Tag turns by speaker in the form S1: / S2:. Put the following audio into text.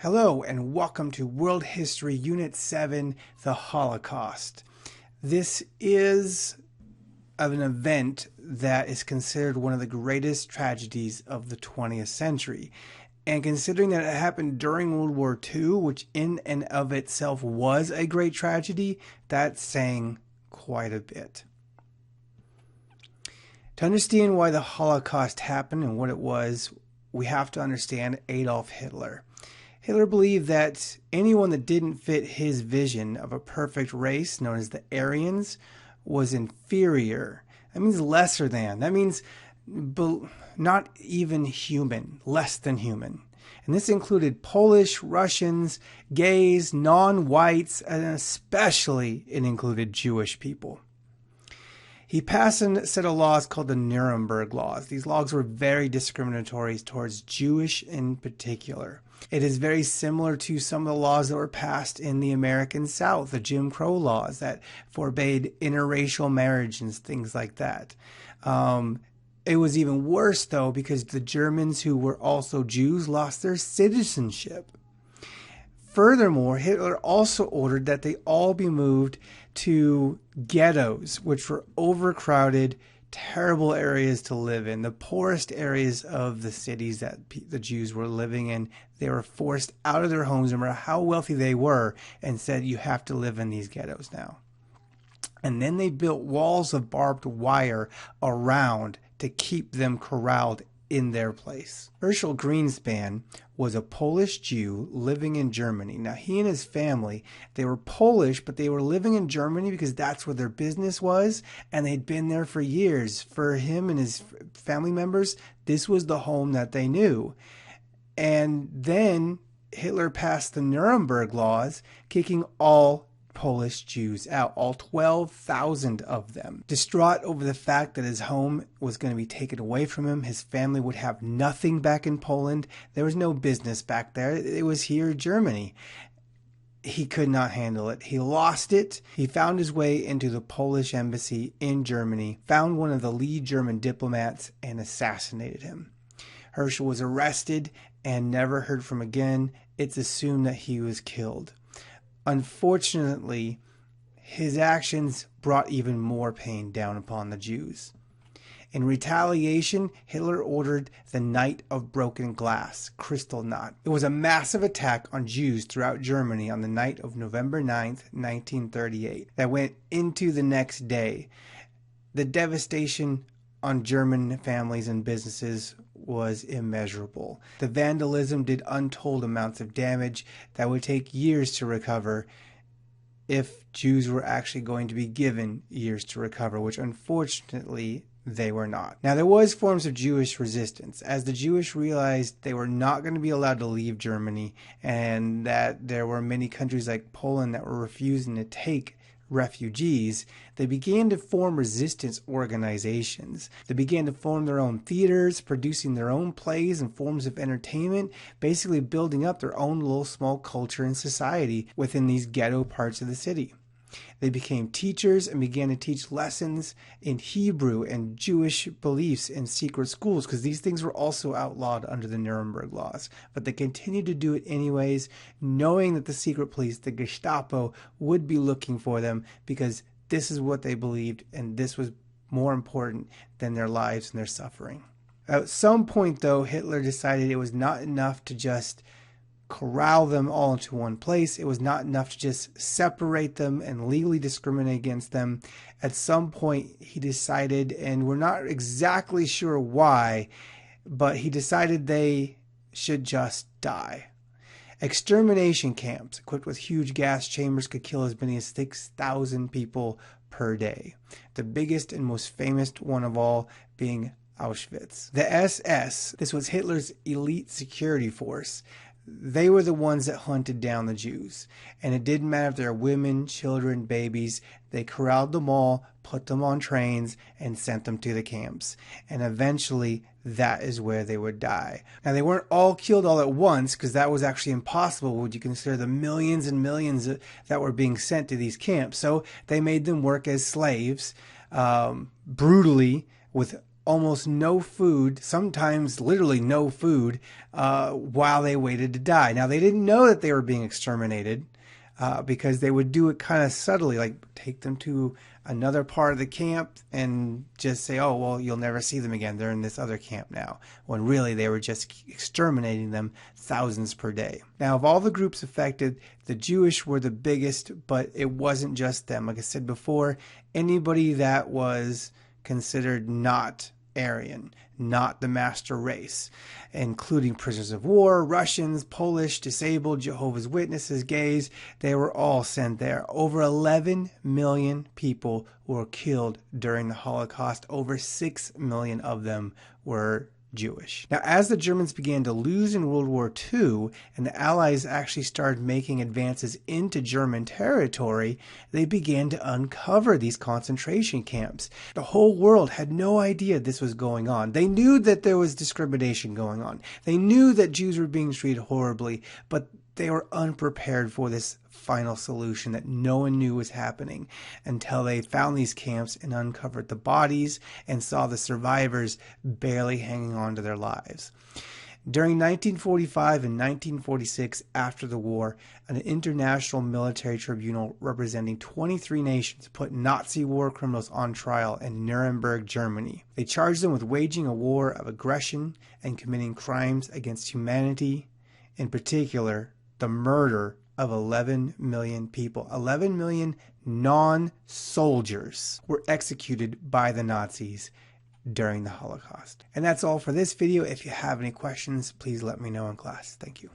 S1: Hello and welcome to World History Unit 7, the Holocaust. This is an event that is considered one of the greatest tragedies of the 20th century. And considering that it happened during World War II, which in and of itself was a great tragedy, that's saying quite a bit. To understand why the Holocaust happened and what it was, we have to understand Adolf Hitler. Hitler believed that anyone that didn't fit his vision of a perfect race, known as the Aryans, was inferior. That means lesser than. That means not even human, less than human. And this included Polish, Russians, gays, non-whites, and especially it included Jewish people. He passed a set of laws called the Nuremberg Laws. These laws were very discriminatory towards Jewish in particular. It is very similar to some of the laws that were passed in the American South, the Jim Crow laws that forbade interracial marriage and things like that. It was even worse, though, because the Germans who were also Jews lost their citizenship. Furthermore, Hitler also ordered that they all be moved to ghettos, which were overcrowded, terrible areas to live in, the poorest areas of the cities that the Jews were living in. They were forced out of their homes, no matter how wealthy they were, and said, you have to live in these ghettos now. And then they built walls of barbed wire around to keep them corralled in their place. Herschel Greenspan was a Polish Jew living in Germany. Now, he and his family, they were Polish, but they were living in Germany because that's where their business was, and they'd been there for years. For him and his family members, this was the home that they knew. And then Hitler passed the Nuremberg Laws, kicking all Polish Jews out, all 12,000 of them. Distraught over the fact that his home was going to be taken away from him, his family would have nothing back in Poland. There was no business back there. It was here in Germany. He could not handle it. He lost it. He found his way into the Polish embassy in Germany, found one of the lead German diplomats, and assassinated him. Herschel was arrested and never heard from again. It's assumed that he was killed. Unfortunately, his actions brought even more pain down upon the Jews. In retaliation, Hitler ordered the Night of Broken Glass, Kristallnacht. It was a massive attack on Jews throughout Germany on the night of November 9th, 1938, that went into the next day. The devastation on German families and businesses was immeasurable. The vandalism did untold amounts of damage that would take years to recover if Jews were actually going to be given years to recover, which unfortunately they were not. Now, there was forms of Jewish resistance as the Jewish realized they were not going to be allowed to leave Germany, and that there were many countries like Poland that were refusing to take refugees. They began to form resistance organizations. They began to form their own theaters, producing their own plays and forms of entertainment, basically building up their own little small culture and society within these ghetto parts of the city. They became teachers and began to teach lessons in Hebrew and Jewish beliefs in secret schools, because these things were also outlawed under the Nuremberg Laws. But they continued to do it anyways, knowing that the secret police, the Gestapo, would be looking for them because this is what they believed, and this was more important than their lives and their suffering. At some point, though, Hitler decided it was not enough to just corral them all into one place. It was not enough to just separate them and legally discriminate against them. At some point, he decided, and we're not exactly sure why, but he decided they should just die. Extermination camps equipped with huge gas chambers could kill as many as 6,000 people per day. The biggest and most famous one of all being Auschwitz. The SS, this was Hitler's elite security force. They were the ones that hunted down the Jews. And it didn't matter if they were women, children, babies. They corralled them all, put them on trains, and sent them to the camps. And eventually, that is where they would die. Now, they weren't all killed all at once, because that was actually impossible when you consider the millions and millions that were being sent to these camps. So they made them work as slaves, brutally, with almost no food, sometimes literally no food, while they waited to die. Now, they didn't know that they were being exterminated because they would do it kind of subtly, like take them to another part of the camp and just say, oh, well, you'll never see them again. They're in this other camp now. When really they were just exterminating them thousands per day. Now, of all the groups affected, the Jewish were the biggest, but it wasn't just them. Like I said before, anybody that was considered not Aryan, not the master race, including prisoners of war, Russians, Polish, disabled, Jehovah's Witnesses, gays, they were all sent there. Over 11 million people were killed during the Holocaust. Over 6 million of them were Jewish. Now, as the Germans began to lose in World War II and the Allies actually started making advances into German territory, they began to uncover these concentration camps. The whole world had no idea this was going on. They knew that there was discrimination going on. They knew that Jews were being treated horribly, but they were unprepared for this final solution that no one knew was happening until they found these camps and uncovered the bodies and saw the survivors barely hanging on to their lives. During 1945 and 1946, after the war, an international military tribunal representing 23 nations put Nazi war criminals on trial in Nuremberg, Germany. They charged them with waging a war of aggression and committing crimes against humanity, in particular, the murder of 11 million people. 11 million non-soldiers were executed by the Nazis during the Holocaust. And that's all for this video. If you have any questions, please let me know in class. Thank you.